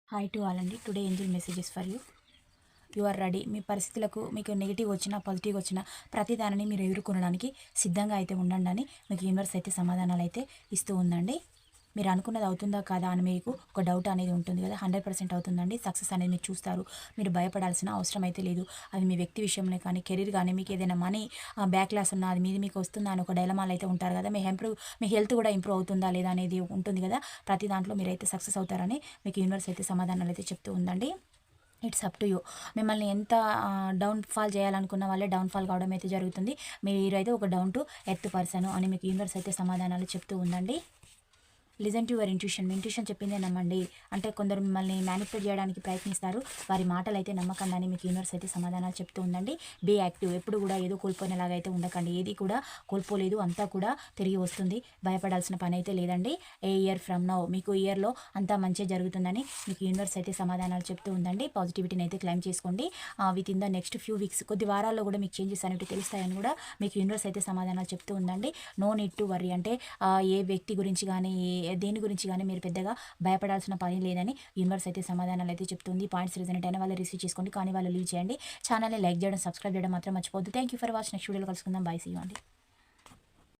Hi to all అండి. Today angel messages for you. You are ready. మీ పరిస్థితులకు మీకు నెగిటివ్ వచ్చినా పాజిటివ్ వచ్చినా ప్రతి దానిని మీరు ఎదుర్కొనడానికి సిద్ధంగా అయితే ఉండండి అని మీకు యూనివర్స్ అయితే సమాధానాలు అయితే ఇస్తూ ఉందండి. మీరు అనుకున్నది అవుతుందా కాదా అని మీకు ఒక డౌట్ అనేది ఉంటుంది కదా, 100% అవుతుందండి. సక్సెస్ అనేది మీరు చూస్తారు. మీరు భయపడాల్సిన అవసరం అయితే లేదు. అది మీ వ్యక్తి విషయంలో కానీ కెరీర్ కానీ మీకు ఏదైనా మనీ బ్యాక్ క్లాస్ ఉన్నా అది మీది మీకు వస్తుందా అని ఒక డైలమాలు అయితే ఉంటారు కదా. మీ హెల్త్ కూడా ఇంప్రూవ్ అవుతుందా లేదా అనేది ఉంటుంది కదా. ప్రతి దాంట్లో మీరైతే సక్సెస్ అవుతారని మీకు యూనివర్స్ అయితే సమాధానాలు అయితే చెప్తూ ఉందండి. It's up to you. మిమ్మల్ని ఎంత డౌన్‌ఫాల్ చేయాలనుకున్న వాళ్ళే డౌన్‌ఫాల్ కావడం అయితే జరుగుతుంది. మీరైతే ఒక డౌన్ టు ఎర్త్ పర్సన్ అని మీకు యూనివర్స్ అయితే సమాధానాలు చెప్తూ ఉందండి. Listen to your intuition. Me intuition చెప్పిందే నమ్మండి. అంటే కొందరు మిమ్మల్ని మ్యానిపులేట్ చేయడానికి ప్రయత్నిస్తారు. వారి మాటలైతే నమ్మకండి అని మీకు యూనివర్స్ అయితే సమాధానాలు చెప్తూ ఉందండి. Be active. ఎప్పుడు కూడా ఏదో కోల్పోయినలాగా అయితే ఉండకండి. ఏది కూడా కోల్పోలేదు, అంతా కూడా తిరిగి వస్తుంది. భయపడాల్సిన పని అయితే లేదండి. ఏ ఇయర్ ఫ్రమ్ నౌ మీకు ఇయర్‌లో అంతా మంచే జరుగుతుందని మీకు యూనివర్స్ అయితే సమాధానాలు చెప్తూ ఉందండి. పాజిటివిటీని అయితే క్లెయిమ్ చేసుకోండి. Within the next few weeks కొద్ది వారాల్లో కూడా మీకు చేంజెస్ అనేవి తెలుస్తాయని కూడా మీకు యూనివర్స్ అయితే సమాధానాలు చెప్తూ ఉందండి. No need to worry. అంటే ఏ వ్యక్తి గురించి కానీ దేని గురించి కానీ మీరు పెద్దగా భయపడాల్సిన పని లేదని యూనివర్స్ అయితే సమాధానాలు అయితే చెప్తుంది. పాయింట్స్ రిజనెంట్ అయిన వాళ్ళు రిసీవ్ చేసుకోండి, కానీ వాళ్ళు లీవ్ చేయండి. ఛానల్ని లైక్ చేయడం, సబ్స్క్రైబ్ చేయడం మాత్రం మర్చిపోవద్దు. Thank you for watch. Next వీడియోలో కలుసుకుందాం. బై. సీ యూ అండి.